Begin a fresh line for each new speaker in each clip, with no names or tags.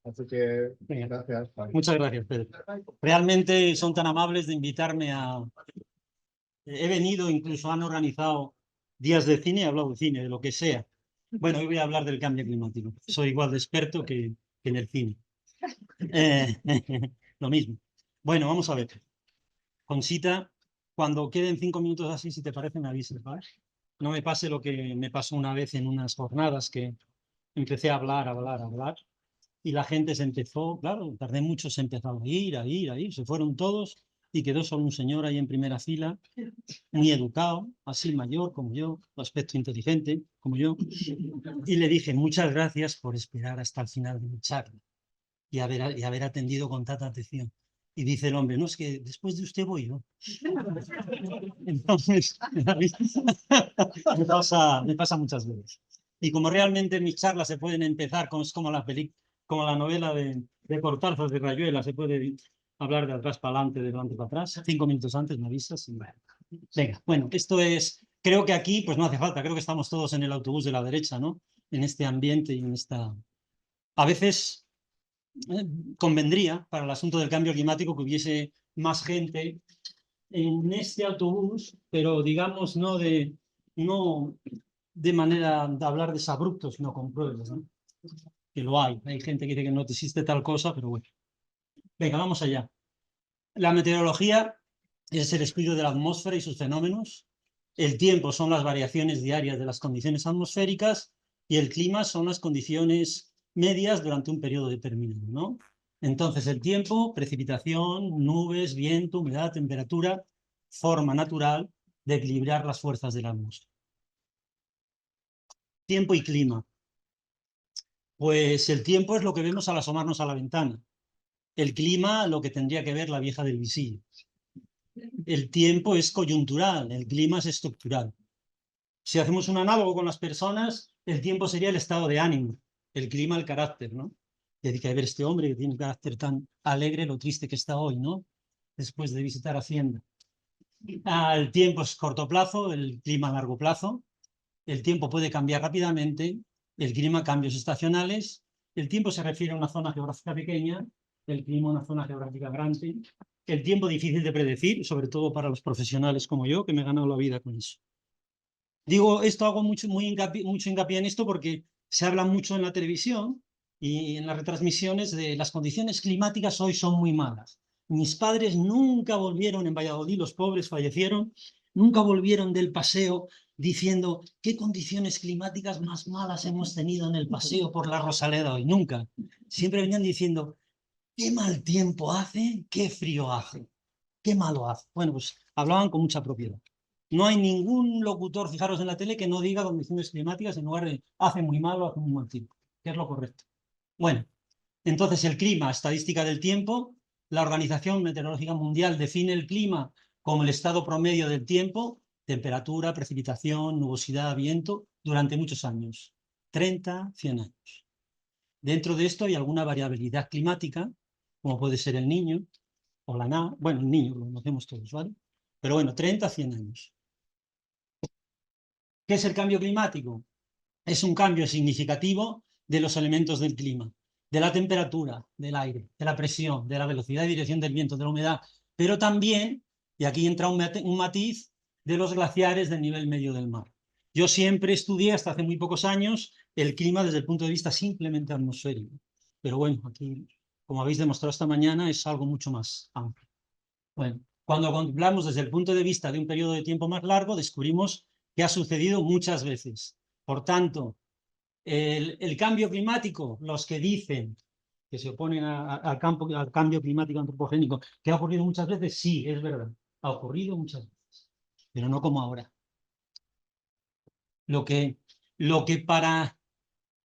Así que,
Venga.
gracias.
Muchas gracias, Pedro. Realmente son tan amables de invitarme a... He venido, incluso han organizado días de cine, he hablado de cine, de lo que sea. Bueno, hoy voy a hablar del cambio climático. Soy igual de experto que en el cine. Lo mismo. Bueno, vamos a ver. Conchita, cuando queden 5 minutos así, si te parece, me avises, ¿vale? No me pase lo que me pasó una vez en unas jornadas que empecé a hablar, y la gente se empezó, claro, tardé mucho, se empezó a ir, se fueron todos y quedó solo un señor ahí en primera fila, muy educado, así mayor como yo, aspecto inteligente como yo, y le dije muchas gracias por esperar hasta el final de mi charla y haber atendido con tanta atención. Y dice el hombre, no, es que después de usted voy yo. Entonces, me pasa muchas veces. Y como realmente mis charlas se pueden empezar como la novela de Cortázar, de Rayuela, se puede hablar de atrás para adelante, de adelante para atrás. 5 minutos antes me avisas. Y... Venga, bueno, esto es, creo que aquí pues no hace falta, creo que estamos todos en el autobús de la derecha, ¿no? En este ambiente y en esta... A veces convendría para el asunto del cambio climático que hubiese más gente en este autobús, pero digamos no de manera de hablar desabruptos, sino con pruebas, ¿no? Que lo hay. Hay gente que dice que no existe tal cosa, pero bueno. Venga, vamos allá. La meteorología es el estudio de la atmósfera y sus fenómenos. El tiempo son las variaciones diarias de las condiciones atmosféricas y el clima son las condiciones medias durante un periodo determinado, ¿no? Entonces, el tiempo, precipitación, nubes, viento, humedad, temperatura, forma natural de equilibrar las fuerzas de la atmósfera. Tiempo y clima. Pues el tiempo es lo que vemos al asomarnos a la ventana. El clima, lo que tendría que ver la vieja del visillo. El tiempo es coyuntural, el clima es estructural. Si hacemos un análogo con las personas, el tiempo sería el estado de ánimo, el clima el carácter, ¿no? Y hay que ver este hombre que tiene un carácter tan alegre, lo triste que está hoy, ¿no? Después de visitar Hacienda. El tiempo es corto plazo, el clima a largo plazo. El tiempo puede cambiar rápidamente, el clima cambios estacionales. El tiempo se refiere a una zona geográfica pequeña, el clima a una zona geográfica grande. El tiempo difícil de predecir, sobre todo para los profesionales como yo, que me he ganado la vida con eso. Digo esto, hago mucho hincapié en esto porque se habla mucho en la televisión y en las retransmisiones de las condiciones climáticas hoy son muy malas. Mis padres nunca volvieron en Valladolid, los pobres fallecieron, nunca volvieron del paseo diciendo qué condiciones climáticas más malas hemos tenido en el paseo por la Rosaleda hoy, nunca. Siempre venían diciendo qué mal tiempo hace, qué frío hace, qué malo hace. Bueno, pues hablaban con mucha propiedad. No hay ningún locutor, fijaros en la tele, que no diga condiciones climáticas en lugar de hace muy mal o hace muy mal tiempo, que es lo correcto. Bueno, entonces el clima, estadística del tiempo. La Organización Meteorológica Mundial define el clima como el estado promedio del tiempo, temperatura, precipitación, nubosidad, viento, durante muchos años, 30, 100 años. Dentro de esto hay alguna variabilidad climática, como puede ser el Niño o la NA, bueno, el Niño lo conocemos todos, ¿vale? Pero bueno, 30, 100 años. ¿Qué es el cambio climático? Es un cambio significativo de los elementos del clima, de la temperatura del aire, de la presión, de la velocidad y dirección del viento, de la humedad, pero también, y aquí entra un matiz, de los glaciares del nivel medio del mar. Yo siempre estudié, hasta hace muy pocos años, el clima desde el punto de vista simplemente atmosférico. Pero bueno, aquí, como habéis demostrado esta mañana, es algo mucho más amplio. Bueno, cuando contemplamos desde el punto de vista de un periodo de tiempo más largo, descubrimos que ha sucedido muchas veces. Por tanto, el cambio climático, los que dicen que se oponen al cambio climático antropogénico, que ha ocurrido muchas veces, sí, es verdad, ha ocurrido muchas veces, pero no como ahora. Lo que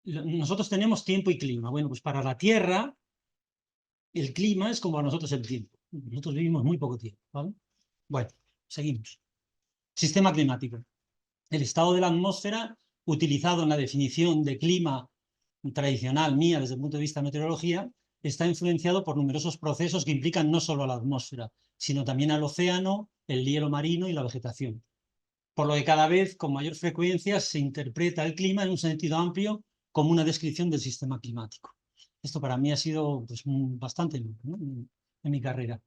nosotros tenemos tiempo y clima. Bueno, pues para la Tierra, el clima es como para nosotros el tiempo. Nosotros vivimos muy poco tiempo, ¿vale? Bueno, seguimos. Sistema climático. El estado de la atmósfera, utilizado en la definición de clima tradicional mía desde el punto de vista de meteorología, está influenciado por numerosos procesos que implican no solo a la atmósfera, sino también al océano, el hielo marino y la vegetación. Por lo que cada vez con mayor frecuencia se interpreta el clima en un sentido amplio como una descripción del sistema climático. Esto para mí ha sido pues, bastante, ¿no?, en mi carrera.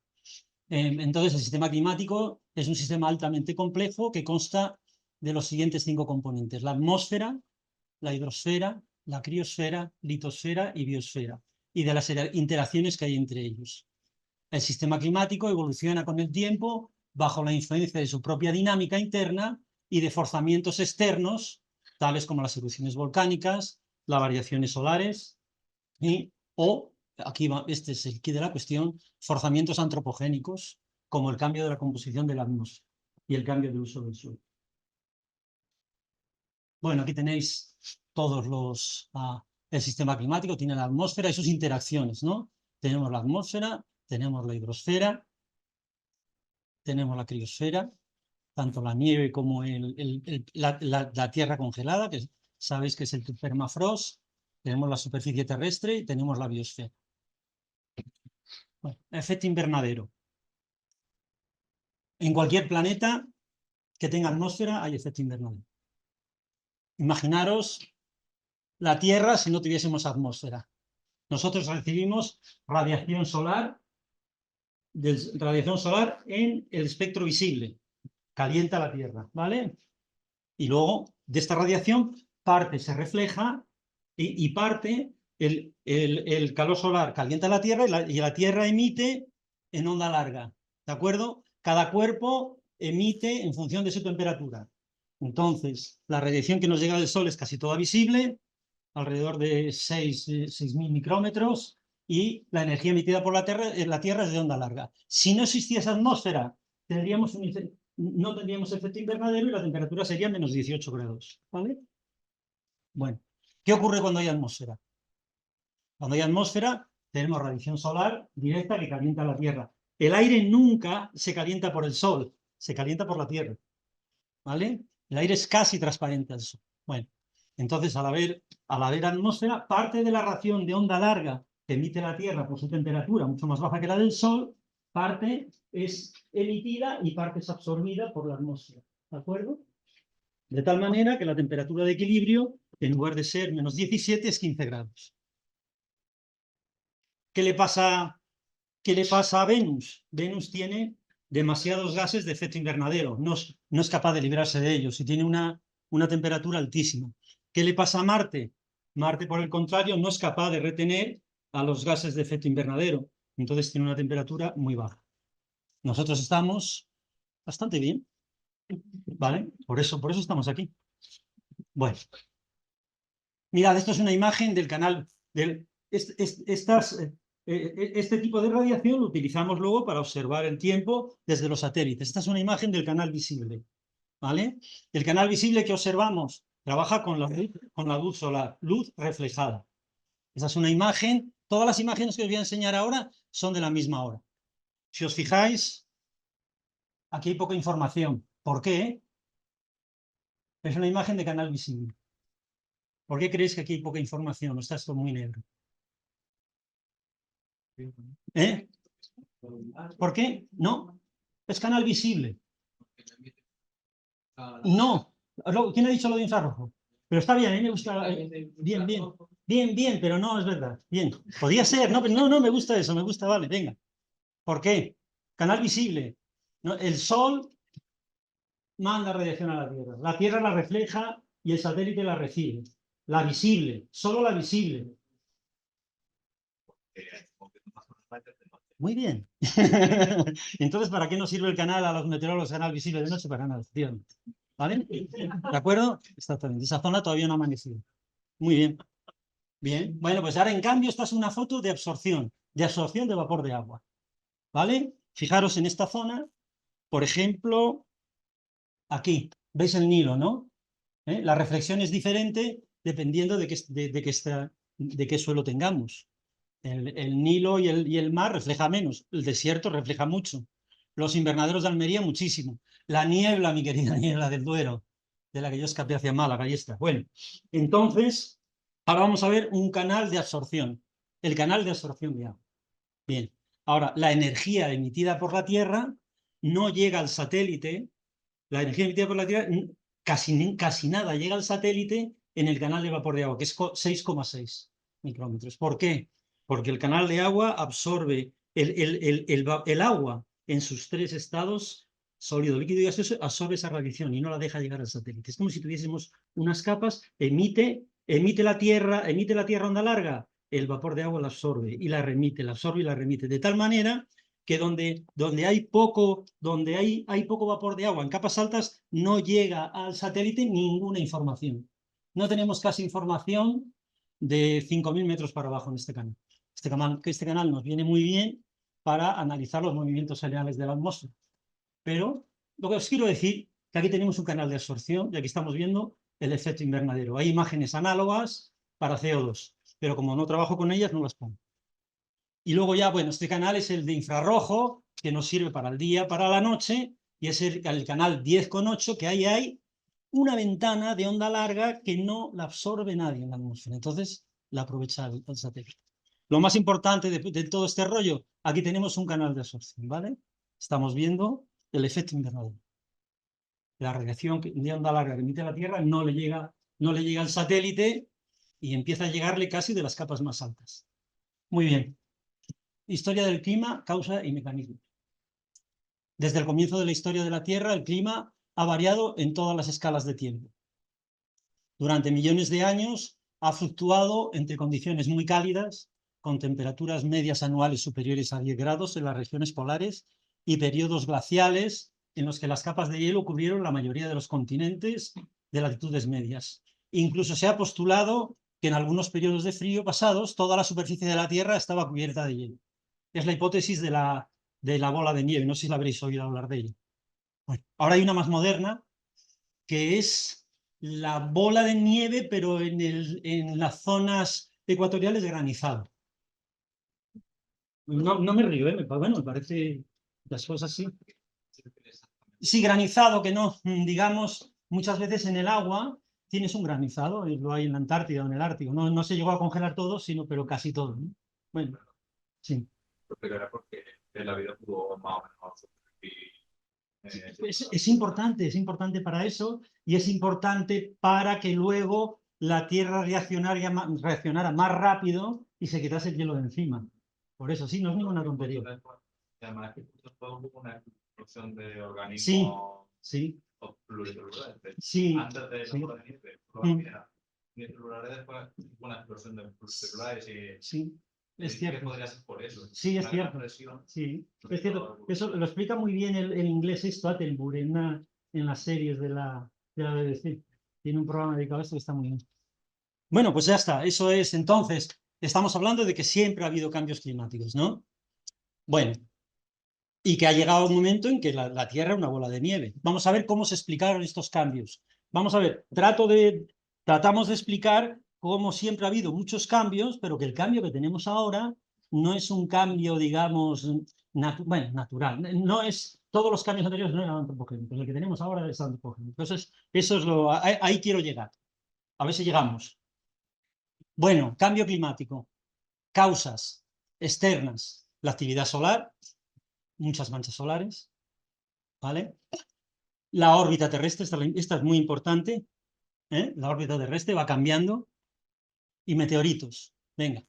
Entonces, el sistema climático es un sistema altamente complejo que consta de los siguientes 5 componentes: la atmósfera, la hidrosfera, la criosfera, litosfera y biosfera, y de las interacciones que hay entre ellos. El sistema climático evoluciona con el tiempo bajo la influencia de su propia dinámica interna y de forzamientos externos, tales como las erupciones volcánicas, las variaciones solares o, aquí va, este es el quid de la cuestión, forzamientos antropogénicos, como el cambio de la composición de la atmósfera y el cambio de uso del suelo. Bueno, aquí tenéis todos los... el sistema climático tiene la atmósfera y sus interacciones, ¿no? Tenemos la atmósfera, tenemos la hidrosfera, tenemos la criosfera, tanto la nieve como la tierra congelada, que sabéis que es el permafrost, tenemos la superficie terrestre y tenemos la biosfera. Bueno, efecto invernadero. En cualquier planeta que tenga atmósfera hay efecto invernadero. Imaginaros la Tierra si no tuviésemos atmósfera. Nosotros recibimos radiación solar en el espectro visible. Calienta la Tierra, ¿vale? Y luego de esta radiación parte se refleja y parte el calor solar calienta la Tierra y la Tierra emite en onda larga, ¿de acuerdo? Cada cuerpo emite en función de su temperatura. Entonces, la radiación que nos llega del Sol es casi toda visible, alrededor de 6.000 micrómetros, y la energía emitida por la Tierra es de onda larga. Si no existía esa atmósfera, no tendríamos efecto invernadero y la temperatura sería menos 18 grados, ¿vale? Bueno, ¿qué ocurre cuando hay atmósfera? Cuando hay atmósfera, tenemos radiación solar directa que calienta la Tierra. El aire nunca se calienta por el Sol, se calienta por la Tierra, ¿vale? El aire es casi transparente al Sol. Bueno, entonces al haber atmósfera, parte de la radiación de onda larga que emite la Tierra por su temperatura mucho más baja que la del Sol, parte es emitida y parte es absorbida por la atmósfera, ¿de acuerdo? De tal manera que la temperatura de equilibrio, en lugar de ser menos 17, es 15 grados. ¿Qué le pasa a Venus? Venus tiene demasiados gases de efecto invernadero, no es capaz de librarse de ellos y tiene una temperatura altísima. ¿Qué le pasa a Marte? Marte, por el contrario, no es capaz de retener a los gases de efecto invernadero, entonces tiene una temperatura muy baja. Nosotros estamos bastante bien, ¿vale? Por eso estamos aquí. Bueno, mirad, esto es una imagen del canal, este tipo de radiación lo utilizamos luego para observar el tiempo desde los satélites. Esta es una imagen del canal visible, ¿vale? El canal visible que observamos trabaja con la luz solar, luz reflejada. Esa es una imagen. Todas las imágenes que os voy a enseñar ahora son de la misma hora. Si os fijáis, aquí hay poca información. ¿Por qué? Es una imagen de canal visible. ¿Por qué creéis que aquí hay poca información? ¿O está esto muy negro? ¿Eh? ¿Por qué? No. Es canal visible. No. ¿Quién ha dicho lo de infrarrojo? Pero está bien, a mí me gusta. Bien, bien. Bien, pero no es verdad. Bien. Podría ser, no, pero no, me gusta eso, me gusta, vale, venga. ¿Por qué? Canal visible. No, el Sol manda radiación a la Tierra la refleja y el satélite la recibe. La visible, solo la visible. Muy bien. Entonces, ¿para qué nos sirve el canal a los meteorólogos, canal visible de noche? Para nada, efectivamente. ¿Vale? ¿De acuerdo? Exactamente. Esa zona todavía no ha amanecido. Muy bien. Bien. Bueno, pues ahora en cambio esta es una foto de absorción de vapor de agua. ¿Vale? Fijaros en esta zona, por ejemplo, aquí. ¿Veis el Nilo, no? La reflexión es diferente dependiendo de qué suelo tengamos. El Nilo y el mar refleja menos, el desierto refleja mucho, los invernaderos de Almería muchísimo, la niebla, mi querida niebla del Duero, de la que yo escapé hacia Málaga, y está. Bueno, entonces, ahora vamos a ver un canal de absorción, el canal de absorción de agua. Bien, ahora, la energía emitida por la Tierra no llega al satélite, la energía emitida por la Tierra casi nada llega al satélite en el canal de vapor de agua, que es 6,6 micrómetros. ¿Por qué? porque el canal de agua absorbe el agua en sus tres estados, sólido, líquido y gaseoso, absorbe esa radiación y no la deja llegar al satélite. Es como si tuviésemos unas capas, emite la Tierra onda larga, el vapor de agua la absorbe y la remite, la absorbe y la remite, de tal manera que donde hay poco vapor de agua en capas altas, no llega al satélite ninguna información. No tenemos casi información de 5.000 metros para abajo en este canal. Este canal nos viene muy bien para analizar los movimientos generales de la atmósfera. Pero lo que os quiero decir que aquí tenemos un canal de absorción y aquí estamos viendo el efecto invernadero. Hay imágenes análogas para CO2, pero como no trabajo con ellas, no las pongo. Y luego ya, bueno, este canal es el de infrarrojo, que nos sirve para el día, para la noche, y es el canal 10,8, que ahí hay una ventana de onda larga que no la absorbe nadie en la atmósfera. Entonces, la aprovecha el satélite. Lo más importante de todo este rollo, aquí tenemos un canal de absorción, ¿vale? Estamos viendo el efecto invernadero. La radiación de onda larga que emite la Tierra no le llega al satélite y empieza a llegarle casi de las capas más altas. Muy bien. Historia del clima, causa y mecanismo. Desde el comienzo de la historia de la Tierra, el clima ha variado en todas las escalas de tiempo. Durante millones de años ha fluctuado entre condiciones muy cálidas, con temperaturas medias anuales superiores a 10 grados en las regiones polares, y periodos glaciales en los que las capas de hielo cubrieron la mayoría de los continentes de latitudes medias. Incluso se ha postulado que en algunos periodos de frío pasados toda la superficie de la Tierra estaba cubierta de hielo. Es la hipótesis de la bola de nieve, no sé si la habréis oído hablar de ella. Bueno, ahora hay una más moderna, que es la bola de nieve, pero en las zonas ecuatoriales granizado. No me río, bueno, me parece las cosas así. Sí, granizado, que no, digamos, muchas veces en el agua tienes un granizado, lo hay en la Antártida o en el Ártico. No se llegó a congelar todo, pero casi todo, ¿no? Bueno, sí.
Pero era porque la vida pudo más o menos
Es importante para eso y es importante para que luego la Tierra reaccionara más rápido y se quitase el hielo de encima. Por eso, sí, no es ninguna tontería.
Además, que hubo una explosión de
Sí,
organismos
sí,
pluricelulares.
sí.
Antes de la bola de nieve, pluricelulares, después hubo una explosión de pluricelulares y
sí, es cierto.
¿qué podría ser por eso?
Sí, es cierto. Sí, es cierto. Eso lo explica muy bien el inglés esto, Attenborough, en las series de la BBC. Tiene un programa dedicado a esto que está muy bien. Bueno, pues ya está. Eso es, entonces, estamos hablando de que siempre ha habido cambios climáticos, ¿no? Bueno, y que ha llegado un momento en que la Tierra es una bola de nieve. Vamos a ver cómo se explicaron estos cambios. Vamos a ver, tratamos de explicar cómo siempre ha habido muchos cambios, pero que el cambio que tenemos ahora no es un cambio, digamos, natural. No es, todos los cambios anteriores no eran antropogénicos, el que tenemos ahora es antropogénico. Entonces, eso es ahí quiero llegar. A ver si llegamos. Bueno, cambio climático. Causas externas. La actividad solar, muchas manchas solares, ¿vale? La órbita terrestre, esta es muy importante, ¿eh? La órbita terrestre va cambiando. Y meteoritos. Venga.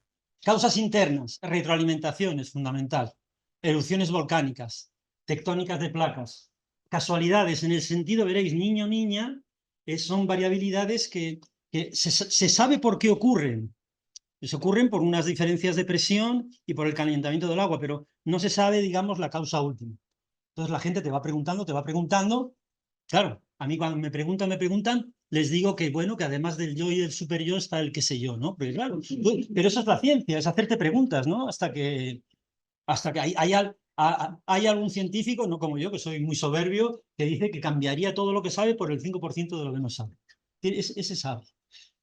Causas internas, retroalimentación es fundamental. Erupciones volcánicas, tectónicas de placas. Casualidades, en el sentido, veréis, niño, niña, son variabilidades que se sabe por qué ocurren. Se ocurren por unas diferencias de presión y por el calentamiento del agua, pero no se sabe, digamos, la causa última. Entonces la gente te va preguntando. Claro, a mí cuando me preguntan, les digo que, bueno, que además del yo y del super yo está el qué sé yo, ¿no? Pero claro, pero eso es la ciencia, es hacerte preguntas, ¿no? Hasta que hay algún científico, no como yo, que soy muy soberbio, que dice que cambiaría todo lo que sabe por el 5% de lo que no sabe. Ese sabe.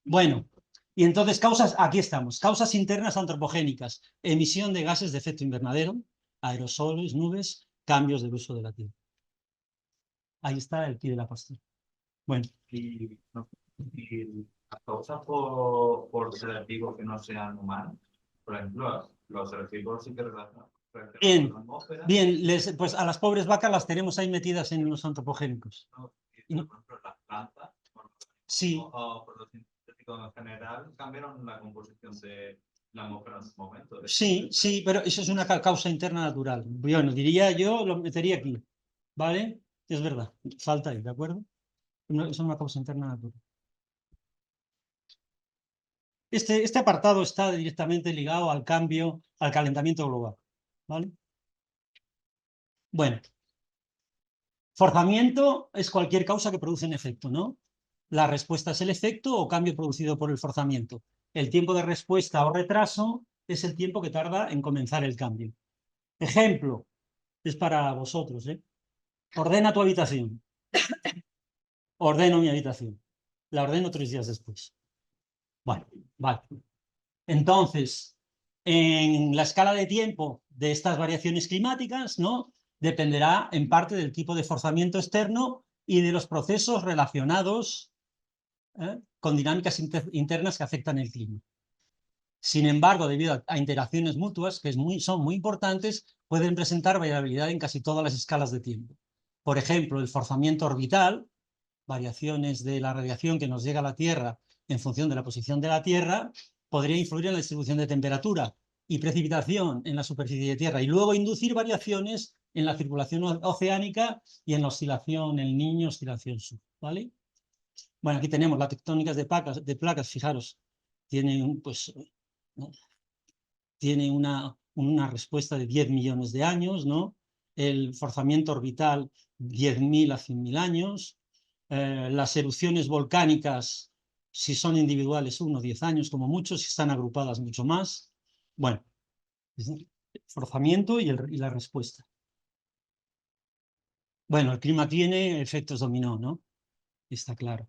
Bueno, y entonces aquí estamos, causas internas antropogénicas, emisión de gases de efecto invernadero, aerosoles, nubes, cambios del uso de la tierra. Ahí está el quid de la cuestión. Bueno.
Y las causas por selectivos que no sean humanos, por ejemplo, los selectivos sí que relacionan
Bien,
con la atmósfera.
bien, pues a las pobres vacas las tenemos ahí metidas en los antropogénicos.
¿No? Y, por ejemplo, las plantas,
sí.
o por los científicos en general, cambiaron la composición de la atmósfera en su momento.
Sí, sí, pero eso es una causa interna natural. Bueno, diría yo, lo metería aquí, ¿vale? Es verdad, falta ahí, ¿de acuerdo? Eso es una causa interna natural. Este apartado está directamente ligado al cambio, al calentamiento global, ¿vale? Bueno, forzamiento es cualquier causa que produce un efecto, ¿no? La respuesta es el efecto o cambio producido por el forzamiento. El tiempo de respuesta o retraso es el tiempo que tarda en comenzar el cambio. Ejemplo, es para vosotros, ¿eh? Ordena tu habitación. Ordeno mi habitación. La ordeno 3 días después. Bueno, vale. Entonces, en la escala de tiempo de estas variaciones climáticas, ¿no? Dependerá en parte del tipo de forzamiento externo y de los procesos relacionados con dinámicas internas que afectan el clima. Sin embargo, debido a interacciones mutuas, que son muy importantes, pueden presentar variabilidad en casi todas las escalas de tiempo. Por ejemplo, el forzamiento orbital, variaciones de la radiación que nos llega a la Tierra en función de la posición de la Tierra, podría influir en la distribución de temperatura y precipitación en la superficie de Tierra y luego inducir variaciones en la circulación oceánica y en la oscilación el Niño, oscilación sur, ¿vale? Bueno, aquí tenemos las tectónicas de placas, fijaros, tienen, pues, tiene una respuesta de 10 millones de años, ¿no? El forzamiento orbital, 10.000 a 100.000 años. Las erupciones volcánicas, si son individuales, 1 o 10 años como mucho, si están agrupadas, mucho más. Bueno, forzamiento y la respuesta. Bueno, el clima tiene efectos dominó, ¿no? Está claro.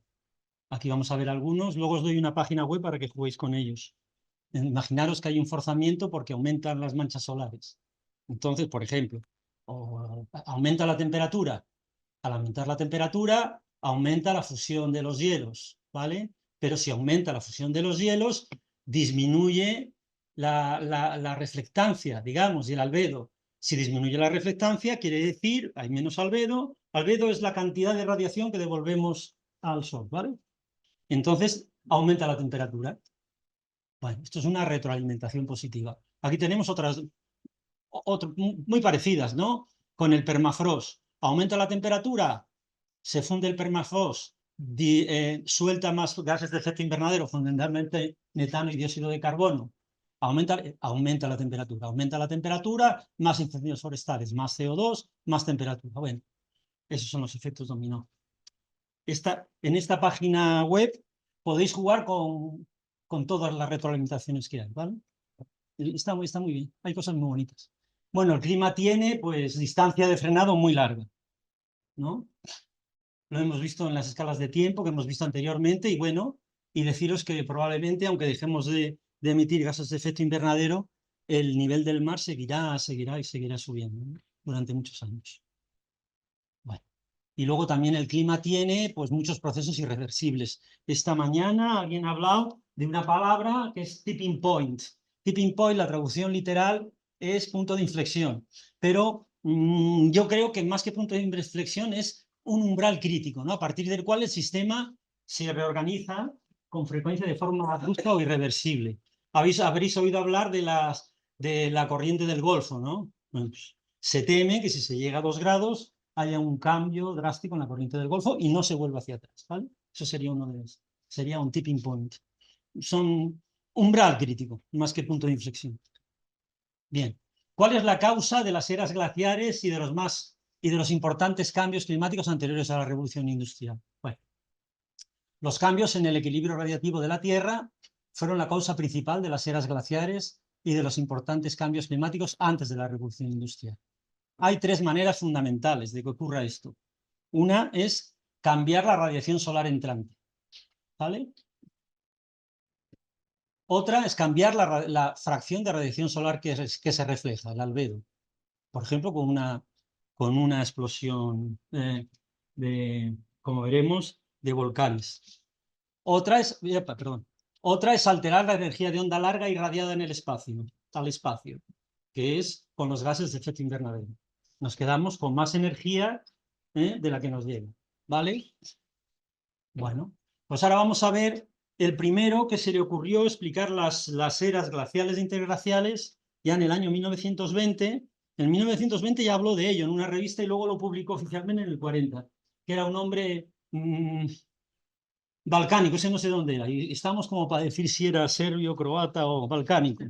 Aquí vamos a ver algunos. Luego os doy una página web para que juguéis con ellos. Imaginaros que hay un forzamiento porque aumentan las manchas solares. Entonces, por ejemplo, aumenta la temperatura. Al aumentar la temperatura, aumenta la fusión de los hielos, ¿vale? Pero si aumenta la fusión de los hielos, disminuye la reflectancia, digamos, y el albedo. Si disminuye la reflectancia, quiere decir hay menos albedo. Albedo es la cantidad de radiación que devolvemos al Sol, ¿vale? Entonces, aumenta la temperatura. Bueno, esto es una retroalimentación positiva. Aquí tenemos otras muy parecidas, ¿no? Con el permafrost. Aumenta la temperatura, se funde el permafrost, suelta más gases de efecto invernadero, fundamentalmente metano y dióxido de carbono. Aumenta la temperatura, más incendios forestales, más CO2, más temperatura. Bueno, esos son los efectos dominó. En esta página web podéis jugar con todas las retroalimentaciones que hay, ¿vale? Está muy bien, hay cosas muy bonitas. Bueno, el clima tiene, pues, distancia de frenado muy larga, ¿no? Lo hemos visto en las escalas de tiempo que hemos visto anteriormente y bueno, y deciros que probablemente, aunque dejemos de emitir gases de efecto invernadero, el nivel del mar seguirá subiendo, ¿no? Durante muchos años. Bueno. Y luego también el clima tiene, pues, muchos procesos irreversibles. Esta mañana alguien ha hablado de una palabra que es tipping point. Tipping point, la traducción literal, es punto de inflexión. Pero yo creo que más que punto de inflexión es un umbral crítico, ¿no? A partir del cual el sistema se reorganiza con frecuencia de forma brusca o irreversible. Habréis oído hablar de la corriente del Golfo, ¿no? Bueno, pues, se teme que si se llega a 2 grados haya un cambio drástico en la corriente del Golfo y no se vuelva hacia atrás, ¿vale? Eso sería sería un tipping point. Son umbral crítico, más que punto de inflexión. Bien, ¿cuál es la causa de las eras glaciares y de los importantes cambios climáticos anteriores a la revolución industrial? Bueno, los cambios en el equilibrio radiativo de la Tierra fueron la causa principal de las eras glaciares y de los importantes cambios climáticos antes de la revolución industrial. Hay 3 maneras fundamentales de que ocurra esto. Una es cambiar la radiación solar entrante, ¿vale? Otra es cambiar la fracción de radiación solar que se refleja, el albedo. Por ejemplo, con una explosión, como veremos, de volcanes. Otra es alterar la energía de onda larga irradiada en el espacio, al espacio, que es con los gases de efecto invernadero. Nos quedamos con más energía de la que nos llega, ¿vale? Bueno, pues ahora vamos a ver el primero que se le ocurrió explicar las eras glaciales e interglaciales ya en el año 1920. En 1920 ya habló de ello en una revista y luego lo publicó oficialmente en el 40, que era un hombre balcánico, ese no sé dónde era, y estamos como para decir si era serbio, croata o balcánico.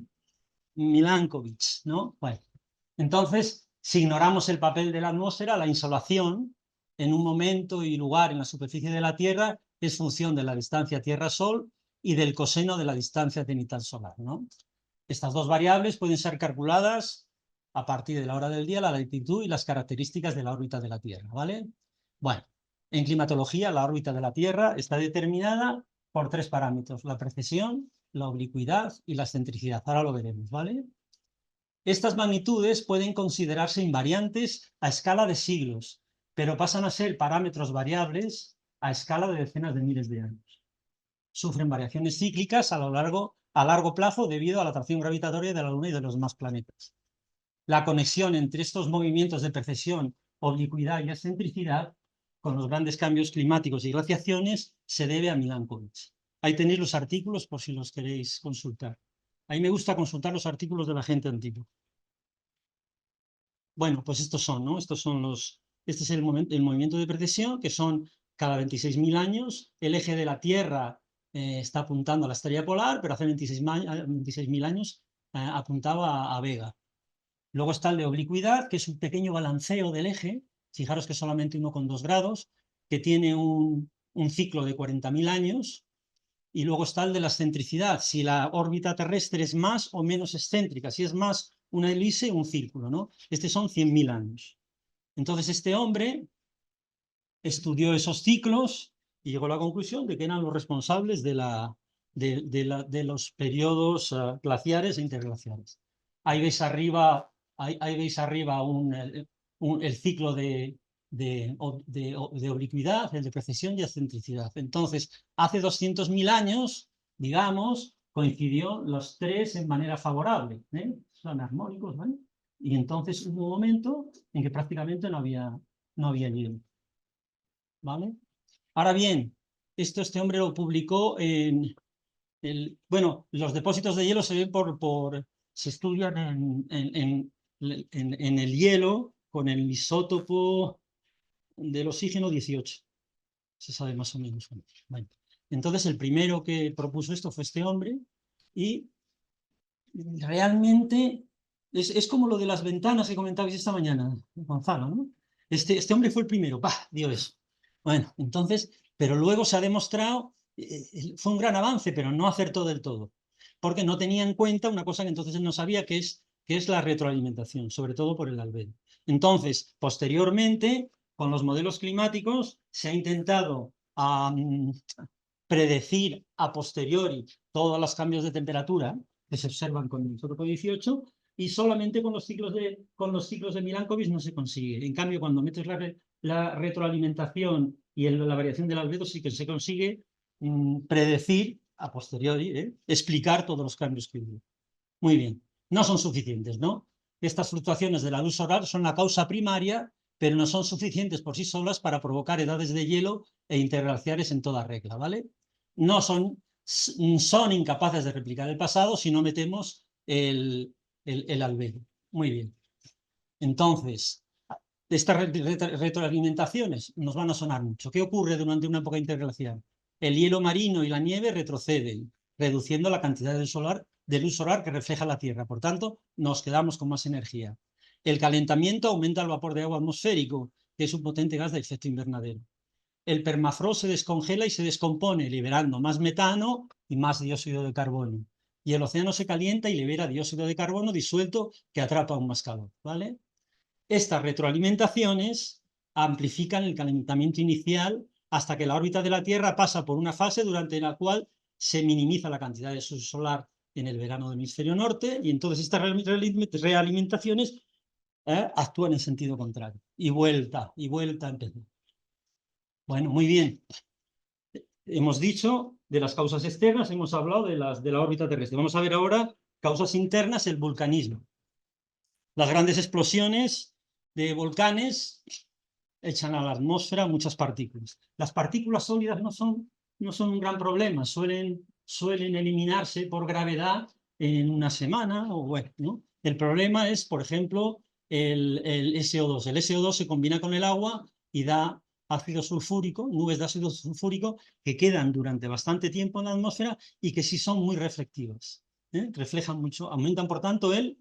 Milankovic, ¿no? Bueno, entonces, si ignoramos el papel de la atmósfera, la insolación en un momento y lugar en la superficie de la Tierra es función de la distancia Tierra-Sol y del coseno de la distancia cenital solar, ¿no? Estas dos variables pueden ser calculadas a partir de la hora del día, la latitud y las características de la órbita de la Tierra, ¿vale? Bueno, en climatología la órbita de la Tierra está determinada por tres parámetros: la precesión, la oblicuidad y la excentricidad. Ahora lo veremos, ¿vale? Estas magnitudes pueden considerarse invariantes a escala de siglos, pero pasan a ser parámetros variables a escala de decenas de miles de años. Sufren variaciones cíclicas a largo plazo debido a la atracción gravitatoria de la Luna y de los demás planetas. La conexión entre estos movimientos de precesión, oblicuidad y excentricidad con los grandes cambios climáticos y glaciaciones se debe a Milankovic. Ahí tenéis los artículos por si los queréis consultar. A mí me gusta consultar los artículos de la gente antigua. Bueno, pues estos son, ¿no? Este es el movimiento de precesión, que son cada 26.000 años. El eje de la Tierra está apuntando a la estrella polar, pero hace 26.000 años apuntaba a Vega. Luego está el de oblicuidad, que es un pequeño balanceo del eje. Fijaros que es solamente 1,2 grados, que tiene un ciclo de 40.000 años. Y luego está el de la excentricidad, si la órbita terrestre es más o menos excéntrica, si es más una elipse o un círculo, ¿no? Estos son 100.000 años. Entonces este hombre estudió esos ciclos y llegó a la conclusión de que eran los responsables de los periodos glaciares e interglaciares. Ahí veis arriba, el ciclo de oblicuidad, el de precesión y excentricidad. Entonces, hace 200.000 años, digamos, coincidió los tres en manera favorable, ¿eh? Son armónicos, ¿vale? Y entonces hubo un momento en que prácticamente no había hielo, ¿vale? Ahora bien, este hombre lo publicó bueno, los depósitos de hielo se ven se estudian en el hielo con el isótopo del oxígeno 18. Se sabe más o menos. Bueno, entonces el primero que propuso esto fue este hombre y realmente es como lo de las ventanas que comentabais esta mañana, Gonzalo, ¿no? Este hombre fue el primero, dio eso. Bueno, entonces, pero luego se ha demostrado, fue un gran avance, pero no acertó del todo, porque no tenía en cuenta una cosa que entonces él no sabía, que es la retroalimentación, sobre todo por el albedo. Entonces, posteriormente, con los modelos climáticos, se ha intentado predecir a posteriori todos los cambios de temperatura que se observan con el isótopo 18, y solamente con los ciclos de Milankovic no se consigue. En cambio, cuando metes la retroalimentación y la variación del albedo, sí que se consigue predecir a posteriori, explicar todos los cambios que hubo. Muy bien, no son suficientes, ¿no? Estas fluctuaciones de la luz solar son la causa primaria, pero no son suficientes por sí solas para provocar edades de hielo e interglaciares en toda regla, ¿vale? No son incapaces de replicar el pasado si no metemos el albedo. Muy bien. Entonces, estas retroalimentaciones nos van a sonar mucho. ¿Qué ocurre durante una época interglacial? El hielo marino y la nieve retroceden, reduciendo la cantidad de luz solar que refleja la Tierra. Por tanto, nos quedamos con más energía. El calentamiento aumenta el vapor de agua atmosférico, que es un potente gas de efecto invernadero. El permafrost se descongela y se descompone, liberando más metano y más dióxido de carbono. Y el océano se calienta y libera dióxido de carbono disuelto que atrapa aún más calor, ¿vale? Estas retroalimentaciones amplifican el calentamiento inicial hasta que la órbita de la Tierra pasa por una fase durante la cual se minimiza la cantidad de luz solar en el verano del hemisferio norte, y entonces estas realimentaciones actúan en sentido contrario. Y vuelta a empezar. Bueno, muy bien. Hemos dicho de las causas externas, hemos hablado de la órbita terrestre. Vamos a ver ahora causas internas, el vulcanismo. Las grandes explosiones de volcanes echan a la atmósfera muchas partículas. Las partículas sólidas no son no son un gran problema, suelen eliminarse por gravedad en una semana o bueno, ¿no? El problema es, por ejemplo, el SO2. El SO2 se combina con el agua y da ácido sulfúrico, nubes de ácido sulfúrico que quedan durante bastante tiempo en la atmósfera y que sí son muy reflectivas. Reflejan mucho, aumentan por tanto el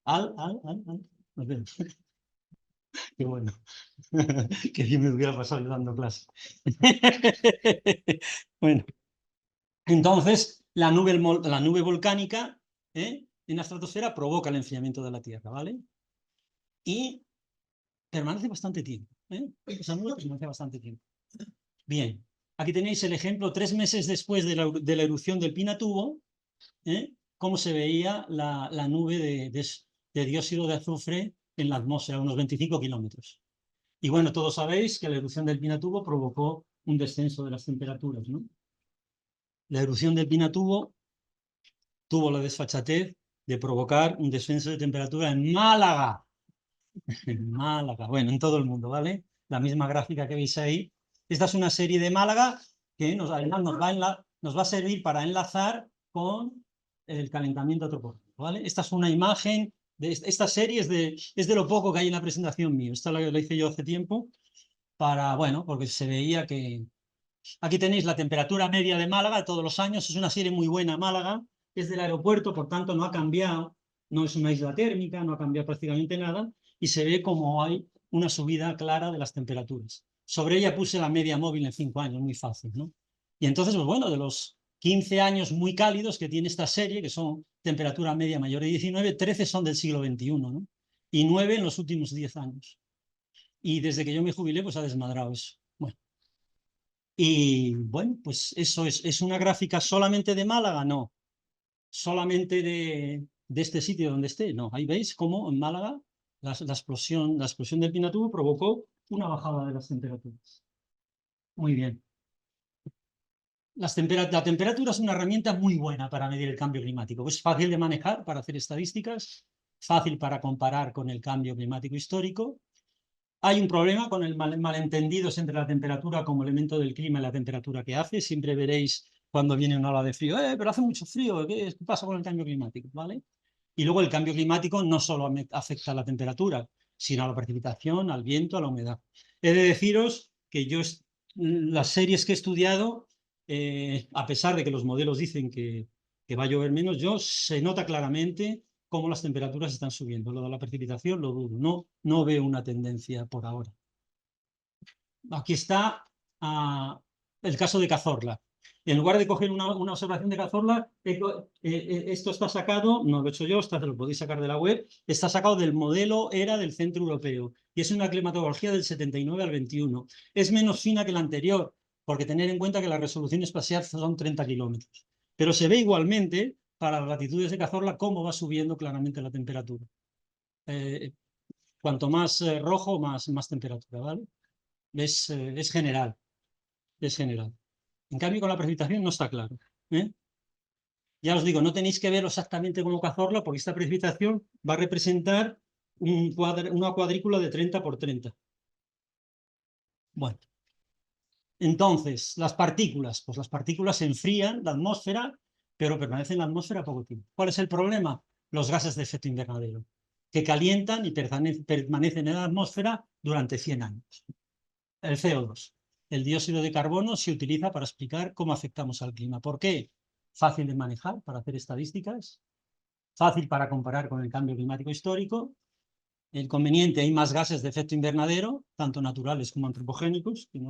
nos vemos. Qué bueno. Que bien me hubiera pasado yo dando clase. Bueno, entonces la nube volcánica en la estratosfera provoca el enfriamiento de la Tierra, ¿vale? Y permanece bastante tiempo. Esa nube permanece bastante tiempo. Bien, aquí tenéis el ejemplo 3 meses después de la erupción del Pinatubo, cómo se veía la nube de dióxido de azufre en la atmósfera, a unos 25 kilómetros. Y bueno, todos sabéis que la erupción del Pinatubo provocó un descenso de las temperaturas, ¿no? La erupción del Pinatubo tuvo la desfachatez de provocar un descenso de temperatura en Málaga. En Málaga, bueno, en todo el mundo, ¿vale? La misma gráfica que veis ahí. Esta es una serie de Málaga que además nos va a servir para enlazar con el calentamiento antropogénico, ¿vale? Esta es una imagen, esta serie es de lo poco que hay en la presentación mío. Esta la hice yo hace tiempo bueno, porque se veía que... Aquí tenéis la temperatura media de Málaga todos los años, es una serie muy buena Málaga, es del aeropuerto, por tanto no ha cambiado, no es una isla térmica, no ha cambiado prácticamente nada, y se ve como hay una subida clara de las temperaturas. Sobre ella puse la media móvil en 5 años, muy fácil, ¿no? Y entonces, pues bueno, de los 15 años muy cálidos que tiene esta serie, que son temperatura media mayor de 19, 13 son del siglo XXI, ¿no? Y 9 en los últimos 10 años. Y desde que yo me jubilé, pues ha desmadrado eso. Bueno. Y bueno, pues eso es una gráfica solamente de Málaga, no. Solamente de este sitio donde esté, no. Ahí veis cómo en Málaga la explosión del Pinatubo provocó una bajada de las temperaturas. Muy bien. La temperatura es una herramienta muy buena para medir el cambio climático. Es fácil de manejar para hacer estadísticas, fácil para comparar con el cambio climático histórico. Hay un problema con el malentendidos entre la temperatura como elemento del clima y la temperatura que hace. Siempre veréis cuando viene una ola de frío, pero hace mucho frío, ¿qué pasa con el cambio climático? ¿Vale? Y luego el cambio climático no solo afecta a la temperatura, sino a la precipitación, al viento, a la humedad. He de deciros que las series que he estudiado, a pesar de que los modelos dicen que va a llover menos, se nota claramente cómo las temperaturas están subiendo. Lo de la precipitación lo dudo, no veo una tendencia por ahora. Aquí está el caso de Cazorla. En lugar de coger una observación de Cazorla, esto está sacado, no lo he hecho yo, lo podéis sacar de la web, está sacado del modelo ERA del Centro Europeo y es una climatología del 79 al 21. Es menos fina que la anterior, porque tener en cuenta que la resolución espacial son 30 kilómetros. Pero se ve igualmente, para las latitudes de Cazorla, cómo va subiendo claramente la temperatura. Cuanto más rojo, más temperatura, ¿vale? Es general, es general. En cambio, con la precipitación no está claro. Ya os digo, no tenéis que verlo exactamente como Cazorla, porque esta precipitación va a representar una cuadrícula de 30 por 30. Bueno, entonces, las partículas. Pues las partículas se enfrían la atmósfera, pero permanecen en la atmósfera poco tiempo. ¿Cuál es el problema? Los gases de efecto invernadero, que calientan y permanecen en la atmósfera durante 100 años. El CO2. El dióxido de carbono se utiliza para explicar cómo afectamos al clima. ¿Por qué? Fácil de manejar para hacer estadísticas, fácil para comparar con el cambio climático histórico. El conveniente, hay más gases de efecto invernadero, tanto naturales como antropogénicos, que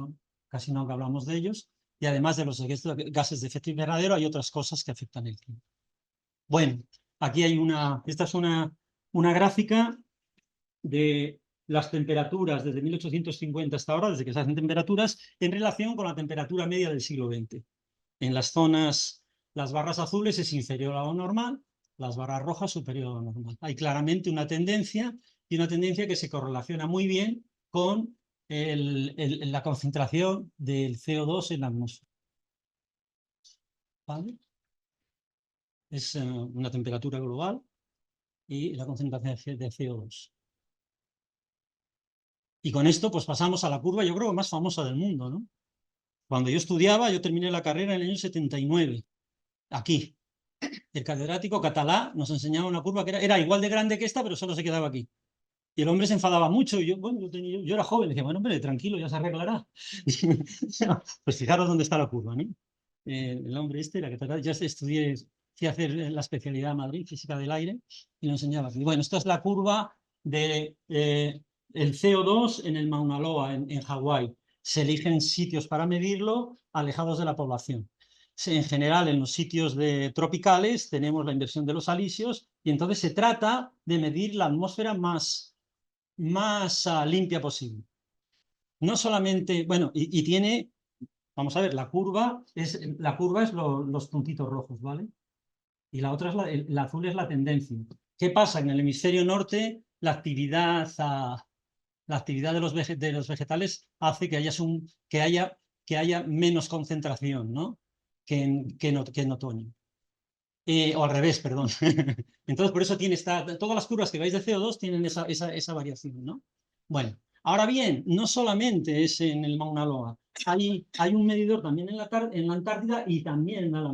casi no hablamos de ellos, y además de los gases de efecto invernadero hay otras cosas que afectan el clima. Bueno, aquí hay esta es una gráfica de las temperaturas desde 1850 hasta ahora, desde que se hacen temperaturas, en relación con la temperatura media del siglo XX. En las zonas, las barras azules es inferior a lo normal, las barras rojas superior a lo normal. Hay claramente una tendencia, y una tendencia que se correlaciona muy bien con la concentración del CO2 en la atmósfera. ¿Vale? Es una temperatura global y la concentración de CO2. Y con esto pues pasamos a la curva, yo creo, más famosa del mundo, ¿no? Cuando yo estudiaba, yo terminé la carrera en el año 79, aquí. El catedrático catalá nos enseñaba una curva que era igual de grande que esta, pero solo se quedaba aquí. Y el hombre se enfadaba mucho. Y yo, bueno, yo era joven, le decía, bueno, hombre, tranquilo, ya se arreglará. Pues fijaros dónde está la curva, ¿no? El hombre este, la catedrático, yo estudié, fui a hacer la especialidad en Madrid, física del aire, y lo enseñaba aquí. Bueno, esta es la curva de el CO2 en el Mauna Loa, en Hawái. Se eligen sitios para medirlo alejados de la población. En general, en los sitios tropicales tenemos la inversión de los alisios y entonces se trata de medir la atmósfera más limpia posible. No solamente, bueno, y tiene, vamos a ver, la curva es los puntitos rojos, ¿vale? Y la otra es el azul es la tendencia. ¿Qué pasa? En el hemisferio norte la actividad de los vegetales hace que haya menos concentración, ¿no? que en otoño. O al revés, perdón. Entonces, por eso todas las curvas que veis de CO2 tienen esa variación, ¿no? Bueno, ahora bien, no solamente es en el Mauna Loa, hay un medidor también en la Antártida y también da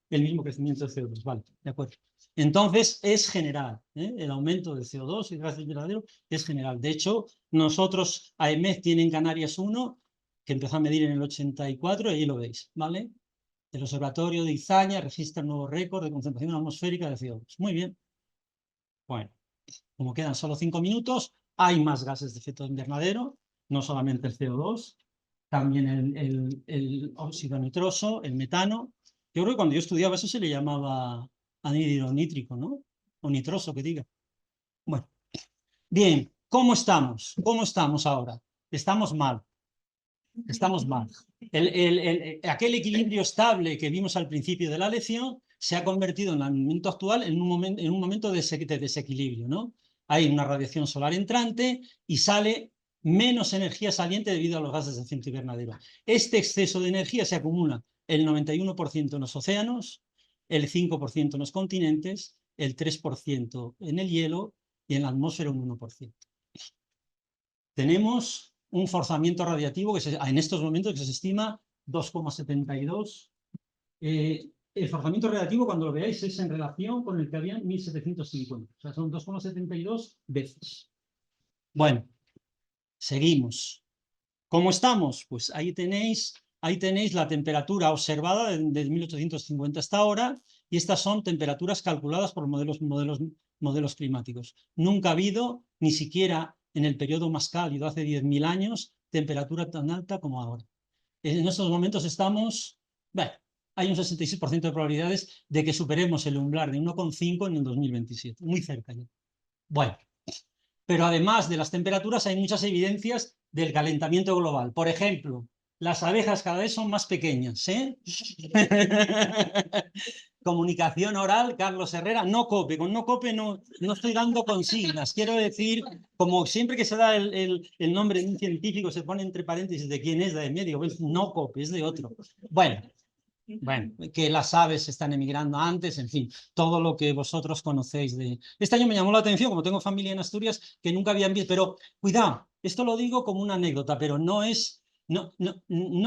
el mismo crecimiento de CO2, ¿vale? De acuerdo. Entonces, es general, ¿eh? El aumento del CO2 y gases de invernadero es general. De hecho, nosotros, AEMET tiene en Canarias 1, que empezó a medir en el 84, y ahí lo veis, ¿vale? El Observatorio de Izaña registra un nuevo récord de concentración atmosférica de CO2. Muy bien. Bueno, como quedan solo 5 minutos, hay más gases de efecto invernadero, no solamente el CO2, también el óxido nitroso, el metano. Yo creo que cuando yo estudiaba eso se le llamaba anhídrido nítrico, ¿no? O nitroso, que diga. Bueno, bien, ¿cómo estamos? ¿Cómo estamos ahora? Estamos mal. Estamos mal. Aquel equilibrio estable que vimos al principio de la lección se ha convertido en el momento actual en un momento de desequilibrio, ¿no? Hay una radiación solar entrante y sale menos energía saliente debido a los gases de efecto invernadero. Este exceso de energía se acumula el 91% en los océanos, el 5% en los continentes, el 3% en el hielo y en la atmósfera un 1%. Tenemos un forzamiento radiativo en estos momentos que se estima 2,72. El forzamiento radiativo, cuando lo veáis, es en relación con el que había en 1750. O sea, son 2,72 veces. Bueno, seguimos. ¿Cómo estamos? Pues ahí tenéis la temperatura observada desde 1850 hasta ahora, y estas son temperaturas calculadas por modelos climáticos. Nunca ha habido, ni siquiera en el periodo más cálido, hace 10.000 años, temperatura tan alta como ahora. En estos momentos estamos, bueno, hay un 66% de probabilidades de que superemos el umbral de 1,5 en el 2027, muy cerca ya. Bueno, pero además de las temperaturas hay muchas evidencias del calentamiento global. Por ejemplo, las abejas cada vez son más pequeñas, ¿eh? Comunicación oral, Carlos Herrera, no cope. Con no cope no estoy dando consignas. Quiero decir, como siempre que se da el nombre de un científico, se pone entre paréntesis de quién es, de medio, pues no cope, es de otro. Bueno, que las aves están emigrando antes, en fin, todo lo que vosotros conocéis de... Este año me llamó la atención, como tengo familia en Asturias, que nunca habían visto, pero cuidado, esto lo digo como una anécdota, pero no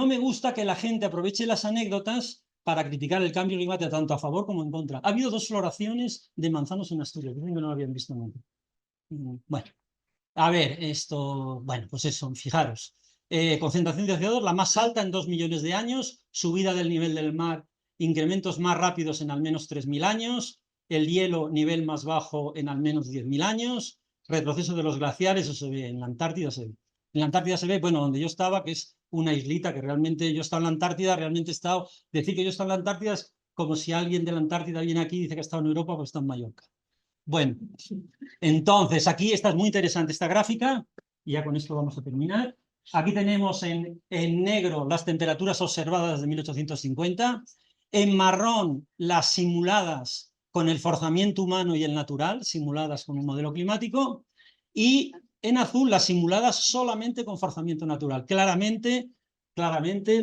me gusta que la gente aproveche las anécdotas para criticar el cambio climático tanto a favor como en contra. Ha habido 2 floraciones de manzanos en Asturias, dicen que no lo habían visto nunca. Bueno, a ver, bueno, pues eso, fijaros. Concentración de CO2, la más alta en 2 millones de años, subida del nivel del mar, incrementos más rápidos en al menos 3.000 años, el hielo nivel más bajo en al menos 10.000 años, retroceso de los glaciares, eso se ve, en la Antártida se ve. En la Antártida se ve, bueno, donde yo estaba, que es una islita, que realmente yo he estado en la Antártida, realmente he estado, decir que yo he estado en la Antártida es como si alguien de la Antártida viene aquí y dice que ha estado en Europa, pues está en Mallorca. Bueno, entonces aquí esta es muy interesante esta gráfica, y ya con esto vamos a terminar. Aquí tenemos en negro las temperaturas observadas desde 1850, en marrón las simuladas con el forzamiento humano y el natural, simuladas con un modelo climático, y en azul las simuladas solamente con forzamiento natural. Claramente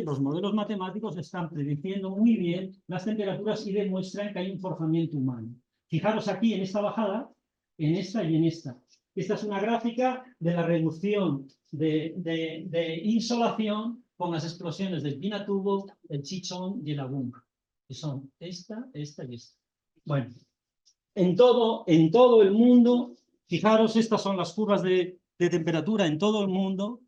los modelos matemáticos están prediciendo muy bien las temperaturas y demuestran que hay un forzamiento humano. Fijaros aquí en esta bajada, en esta y en esta. Esta es una gráfica de la reducción de insolación con las explosiones del Pinatubo, el Chichón y el Agunga, que son esta y esta. Bueno, en todo el mundo, fijaros, estas son las curvas de temperatura en todo el mundo.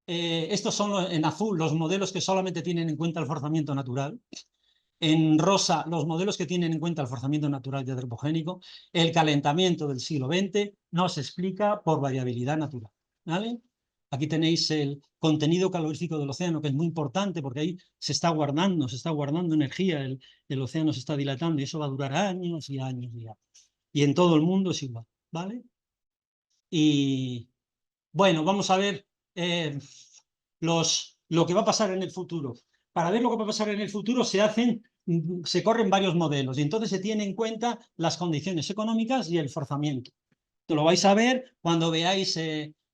Estos son en azul los modelos que solamente tienen en cuenta el forzamiento natural. En rosa, los modelos que tienen en cuenta el forzamiento natural y antropogénico. El calentamiento del siglo XX nos explica por variabilidad natural, ¿vale? Aquí tenéis el contenido calorífico del océano, que es muy importante porque ahí se está guardando energía, el océano se está dilatando y eso va a durar años y años y años. Y en todo el mundo es igual, ¿vale? Y bueno, vamos a ver lo que va a pasar en el futuro. Para ver lo que va a pasar en el futuro se corren varios modelos y entonces se tienen en cuenta las condiciones económicas y el forzamiento. Lo vais a ver cuando veáis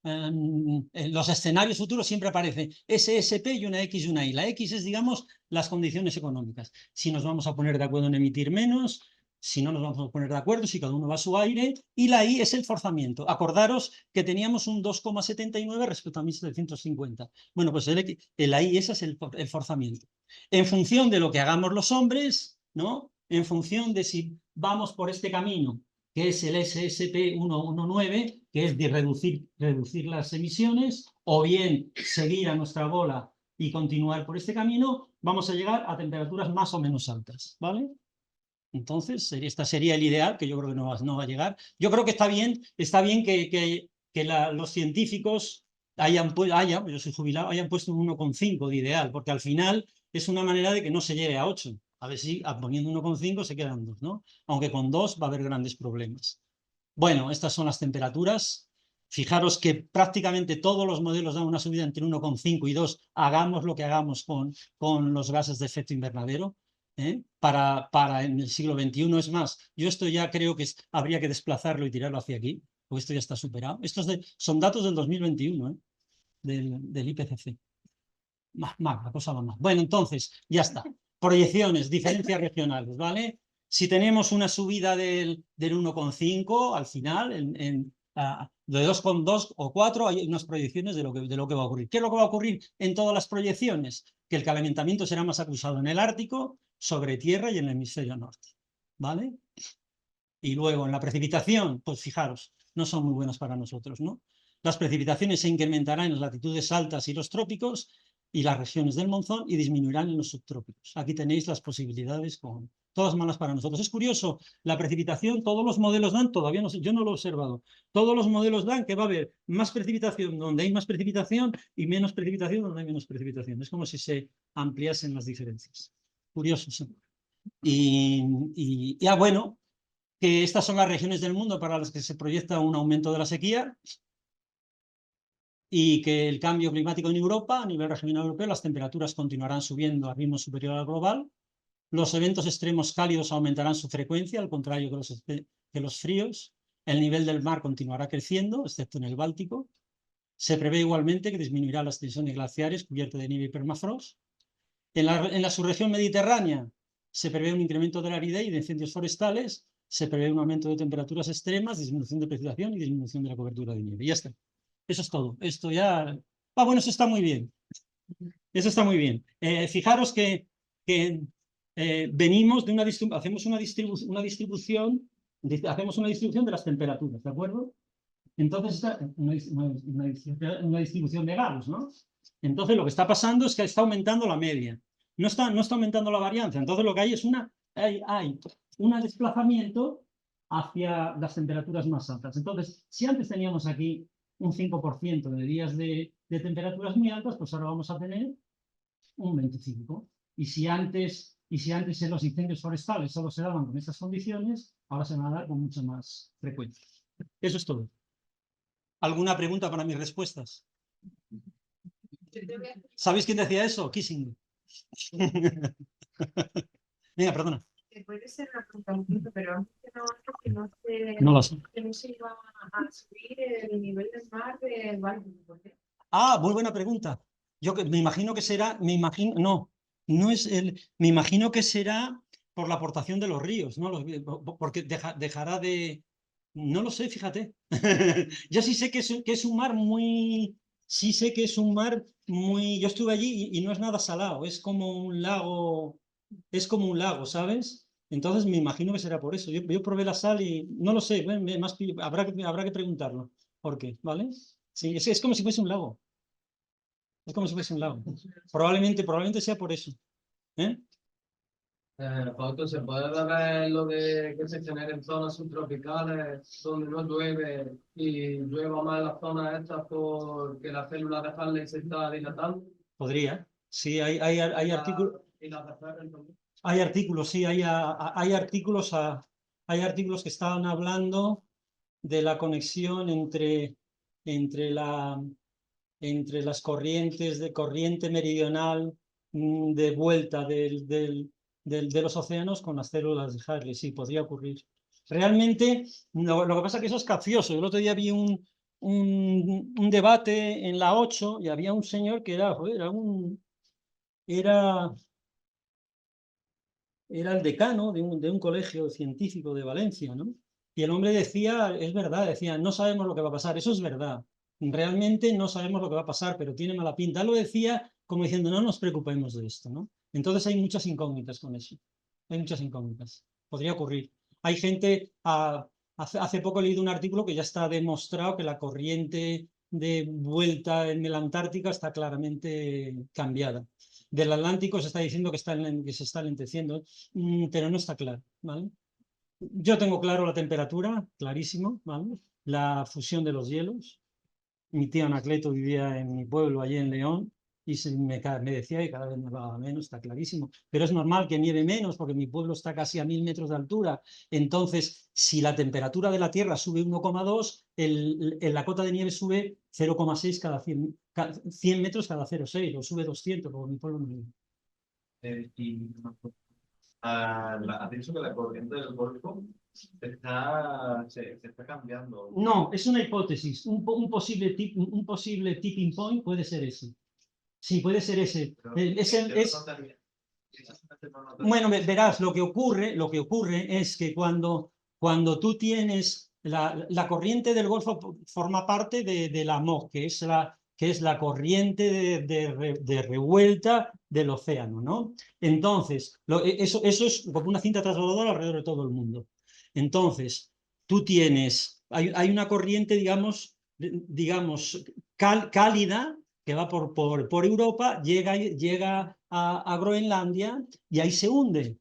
los escenarios futuros, siempre aparece SSP y una X y una Y. La X es, digamos, las condiciones económicas. Si nos vamos a poner de acuerdo en emitir menos, si no nos vamos a poner de acuerdo, si cada uno va a su aire, y la Y es el forzamiento. Acordaros que teníamos un 2,79 respecto a 1750. Bueno, pues la Y ese es el forzamiento. En función de lo que hagamos los hombres, ¿no? En función de si vamos por este camino, que es el SSP 119, que es de reducir las emisiones, o bien seguir a nuestra bola y continuar por este camino, vamos a llegar a temperaturas más o menos altas, ¿vale? Entonces, este sería el ideal, que yo creo que no va a llegar. Yo creo que está bien que los científicos yo soy jubilado, hayan puesto un 1,5 de ideal, porque al final es una manera de que no se llegue a 8. A ver si poniendo 1,5 se quedan 2, ¿no? Aunque con 2 va a haber grandes problemas. Bueno, estas son las temperaturas. Fijaros que prácticamente todos los modelos dan una subida entre 1,5 y 2, hagamos lo que hagamos con los gases de efecto invernadero. Para en el siglo XXI. Es más, yo esto ya creo que habría que desplazarlo y tirarlo hacia aquí, porque esto ya está superado. Estos son datos del 2021, del IPCC. La cosa va más. Bueno, entonces, ya está. Proyecciones, diferencias regionales, ¿vale? Si tenemos una subida del 1,5 al final, de 2,2 o 4, hay unas proyecciones de lo que va a ocurrir. ¿Qué es lo que va a ocurrir en todas las proyecciones? Que el calentamiento será más acusado en el Ártico, sobre tierra y en el hemisferio norte, ¿vale? Y luego en la precipitación, pues fijaros, no son muy buenas para nosotros, ¿no? Las precipitaciones se incrementarán en las latitudes altas y los trópicos y las regiones del monzón y disminuirán en los subtrópicos. Aquí tenéis las posibilidades todas malas para nosotros. Es curioso, la precipitación, todos los modelos dan, todavía no sé, yo no lo he observado, todos los modelos dan que va a haber más precipitación donde hay más precipitación y menos precipitación donde hay menos precipitación. Es como si se ampliasen las diferencias. Curioso, ¿sí? Y bueno, que estas son las regiones del mundo para las que se proyecta un aumento de la sequía y que el cambio climático en Europa, a nivel regional europeo, las temperaturas continuarán subiendo a ritmo superior al global, los eventos extremos cálidos aumentarán su frecuencia, al contrario que los fríos, el nivel del mar continuará creciendo, excepto en el Báltico, se prevé igualmente que disminuirá la extensión de glaciares cubierta de nieve y permafrost. En la subregión mediterránea se prevé un incremento de la aridez y de incendios forestales, se prevé un aumento de temperaturas extremas, disminución de precipitación y disminución de la cobertura de nieve. Ya está. Eso es todo. Esto ya... bueno, eso está muy bien. Eso está muy bien. Fijaros que venimos de hacemos una distribución de las temperaturas, ¿de acuerdo? Entonces está una distribución de Gauss, ¿no? Entonces lo que está pasando es que está aumentando la media. No está aumentando la varianza. Entonces lo que hay es hay un desplazamiento hacia las temperaturas más altas. Entonces, si antes teníamos aquí un 5% de días de temperaturas muy altas, pues ahora vamos a tener un 25%. Y si antes en los incendios forestales solo se daban con estas condiciones, ahora se van a dar con mucha más frecuencia. Eso es todo. ¿Alguna pregunta para mis respuestas? ¿Sabéis quién decía eso? Kissinger. Venga, perdona.
Puede ser una pregunta, pero antes que no se iba a subir el nivel del mar del Báltico.
Muy buena pregunta. Yo me imagino que será, me imagino que será por la aportación de los ríos, ¿no? Porque dejará de... No lo sé, fíjate. Yo sí sé que es un mar muy sí sé que es un mar muy... Yo estuve allí y no es nada salado, es como un lago, ¿sabes? Entonces me imagino que será por eso. Yo probé la sal y no lo sé, bueno, habrá que preguntarlo. ¿Por qué? ¿Vale? Sí, es como si fuese un lago. Es como si fuese un lago. Probablemente sea por eso. ¿Eh?
Fausto, ¿se puede ver lo de que se genera en zonas subtropicales donde no llueve y llueva más en las zonas estas porque la célula de Hartley se está dilatando?
Podría. Sí, hay artículos.
Y la tercera, entonces.
Hay artículos, sí, hay artículos que estaban hablando de la conexión entre, la, entre las corrientes de corriente meridional de vuelta de los océanos con las células de Hartley. Sí, podría ocurrir. Realmente, lo que pasa es que eso es capcioso. El otro día vi un debate en la 8 y había un señor que era era el decano de un colegio científico de Valencia, ¿no? Y el hombre decía, es verdad, decía, no sabemos lo que va a pasar, eso es verdad, realmente no sabemos lo que va a pasar, pero tiene mala pinta. Él lo decía como diciendo, no nos preocupemos de esto, ¿no? Entonces hay muchas incógnitas con eso, hay muchas incógnitas, podría ocurrir. Hay gente, hace poco he leído un artículo que ya está demostrado que la corriente de vuelta en la Antártica está claramente cambiada. Del Atlántico se está diciendo que se está lenteciendo, pero no está claro, ¿vale? Yo tengo claro la temperatura, clarísimo, ¿vale? La fusión de los hielos. Mi tío Anacleto vivía en mi pueblo, allí en León, y me decía que cada vez nevaba menos, está clarísimo. Pero es normal que nieve menos, porque mi pueblo está casi a 1000 metros de altura. Entonces, si la temperatura de la Tierra sube 1,2, la cota de nieve sube 0,6 cada 100 metros cada 0,6, o sube 200, como mi pueblo no vive.
Has dicho que la corriente del Golfo se está cambiando.
No, es una hipótesis. Un posible tipping point puede ser ese. Sí, puede ser ese. Bueno, verás, lo que ocurre es que cuando tú tienes la corriente del Golfo forma parte de la MOG, que es la corriente de revuelta del océano, ¿no? Entonces, eso es como una cinta transbordadora alrededor de todo el mundo. Entonces, hay una corriente, digamos cálida, que va por Europa, llega a Groenlandia y ahí se hunde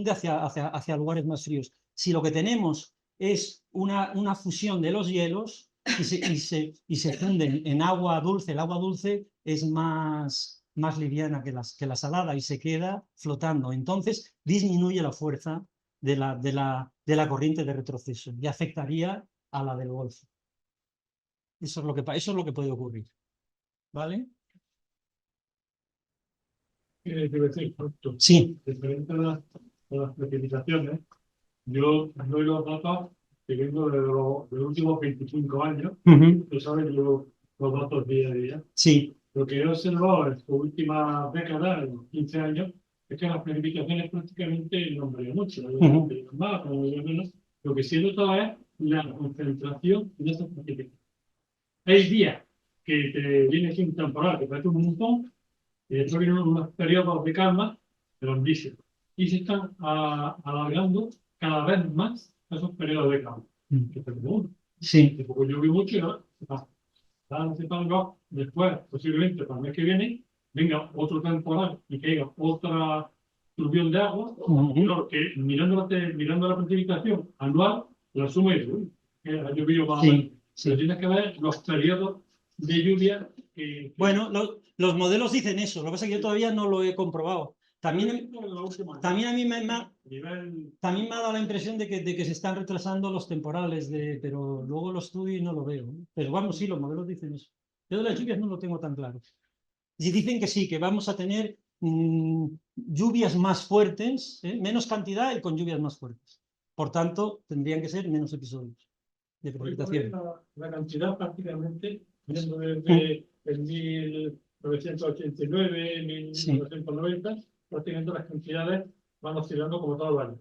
hacia lugares más fríos. Si lo que tenemos es una fusión de los hielos y se funden en agua dulce, el agua dulce es más liviana que la salada y se queda flotando. Entonces disminuye la fuerza de la corriente de retroceso y afectaría a la del Golfo. Eso es lo que puede ocurrir. ¿Vale? Sí.
Diferente a las precipitaciones, yo doy los datos que vengo de los últimos 25 años. Tú sabes, yo los datos día a día.
Sí.
Lo que he observado en las últimas décadas, en los 15 años, es que las precipitaciones prácticamente no varían mucho. Más, menos. Lo que sí he notado es la concentración de esas precipitaciones. Hay días que te viene aquí un temporal que parece un montón, y después vienen unos periodos de calma grandísimos. Y se están alargando cada vez más esos periodos de calma.
Sí.
Porque llovió mucho y ahora se pasa. Después, posiblemente para el mes que viene, venga otro temporal y caiga otra fluvión de agua. Claro, que mirando la precipitación anual, la suma es que ha llovido más. Pero tienes que ver los periodos de lluvia.
Bueno, los modelos dicen eso, lo que pasa es que yo todavía no lo he comprobado. También a mí me ha dado la impresión de que se están retrasando los temporales, pero luego lo estudio y no lo veo. Pero vamos, sí, los modelos dicen eso. Yo de las lluvias no lo tengo tan claro. Y dicen que sí, que vamos a tener lluvias más fuertes, menos cantidad y con lluvias más fuertes. Por tanto, tendrían que ser menos episodios de precipitación.
La cantidad prácticamente, desde el 1989, 1990, prácticamente las cantidades van oscilando como todo el año.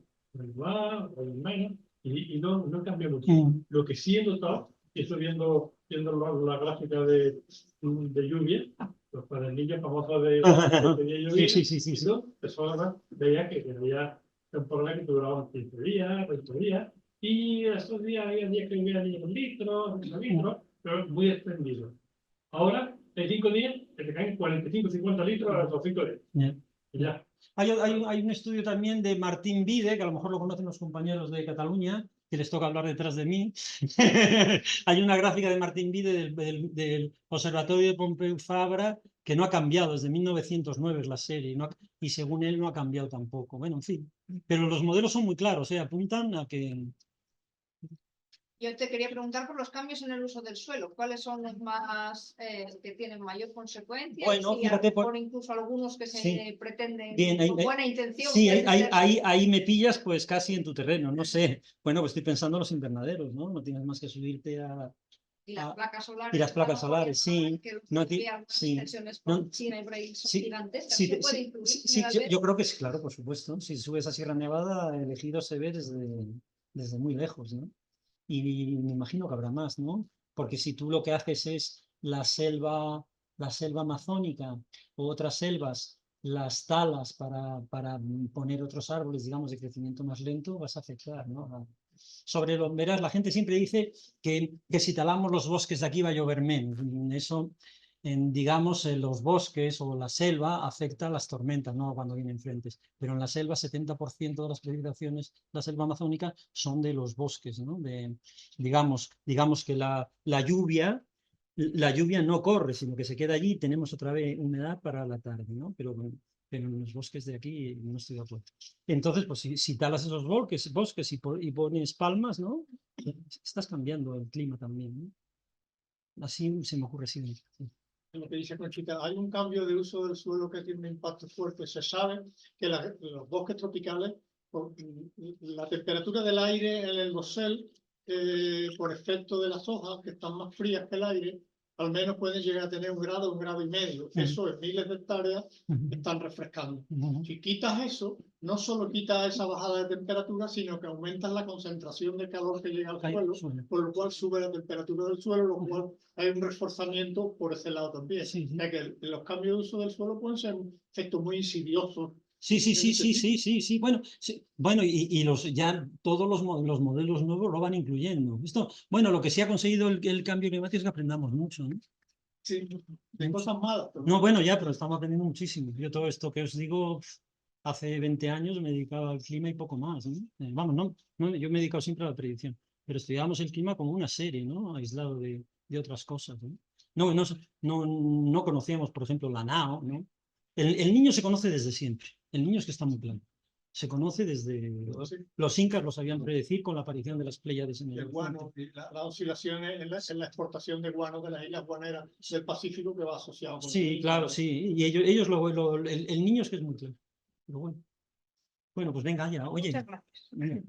Más o menos, y no cambia mucho. Lo que sí he notado, y estoy viendo viendo la gráfica de lluvia, los cuadernillos famosos de lluvia,
Sí, sí, sí, sí.
Eso veía que había temporadas que duraban 15 días, 20 días, y esos días había días que había 10 litros, 8 litros, pero muy extendido. Ahora, en 5 días, que te caen 45, 50 litros a los 5 días. Y ya.
Hay un estudio también de Martín Vide, que a lo mejor lo conocen los compañeros de Cataluña, que les toca hablar detrás de mí. Hay una gráfica de Martín Vide del Observatorio de Pompeu Fabra que no ha cambiado, desde 1909 es la serie, y según él no ha cambiado tampoco. Bueno, en fin. Pero los modelos son muy claros, apuntan a que...
Yo te quería preguntar por los cambios en el uso del suelo. ¿Cuáles son los más que tienen mayor consecuencia?
Bueno,
y
fíjate,
por incluso algunos que se pretenden
bien,
con buena intención.
Sí, ahí me pillas pues casi en tu terreno, no sé. Bueno, pues estoy pensando en los invernaderos, ¿no? No tienes más que subirte a...
Y las placas solares.
Y las placas solares, sí.
No
sí.
China y por ahí son
Sí,
gigantescas.
sí,
¿Se puede incluir?
sí, yo creo que sí, claro, por supuesto. Si subes a Sierra Nevada, el ejido se ve desde muy lejos, ¿no? Y me imagino que habrá más, ¿no? Porque si tú lo que haces es la selva amazónica o otras selvas, las talas para poner otros árboles, digamos, de crecimiento más lento, vas a afectar, ¿no? Sobre lo verás, la gente siempre dice que si talamos los bosques de aquí va a llover menos. Eso, digamos, en los bosques o la selva afecta a las tormentas, no cuando vienen frentes. Pero en la selva, 70% de las precipitaciones, la selva amazónica, son de los bosques, ¿no? Digamos que la lluvia no corre, sino que se queda allí y tenemos otra vez humedad para la tarde, ¿no? Pero en los bosques de aquí no estoy de acuerdo. Entonces, pues si talas esos bosques y pones palmas, ¿no? Estás cambiando el clima también, ¿no? Así se me ocurre así. Sí.
Lo que dice Conchita, hay un cambio de uso del suelo que tiene un impacto fuerte. Se sabe que los bosques tropicales, la temperatura del aire en el dosel, por efecto de las hojas, que están más frías que el aire, al menos pueden llegar a tener 1 grado, 1,5 grados. Eso en miles de hectáreas están refrescando. Si quitas eso, no solo quitas esa bajada de temperatura, sino que aumentas la concentración de calor que llega al suelo, por lo cual sube la temperatura del suelo, lo cual hay un reforzamiento por ese lado también.
Sí, sí.
O sea que los cambios de uso del suelo pueden ser un efecto muy insidioso.
Sí. Bueno, y ya todos los modelos nuevos lo van incluyendo. Bueno, lo que sí ha conseguido el cambio climático es que aprendamos mucho, ¿no?
Sí, de cosas malas. Pero
no, bueno, ya, pero estamos aprendiendo muchísimo. Yo todo esto que os digo, hace 20 años me dedicaba al clima y poco más, ¿no? Vamos, yo me he dedicado siempre a la predicción, pero estudiábamos el clima como una serie, ¿no? Aislado de otras cosas, ¿no? No conocíamos, por ejemplo, la NAO, ¿no? El niño se conoce desde siempre. El niño es que está muy claro. Se conoce desde... Los incas lo sabían predecir con la aparición de las Pléyades en el
guano, las oscilaciones en la exportación de guano de las islas guaneras del Pacífico que va asociado con
sí, claro, sí. Y ellos el niño es que es muy claro. Pero bueno. Bueno, pues venga, ya. Oye.
Muchas gracias.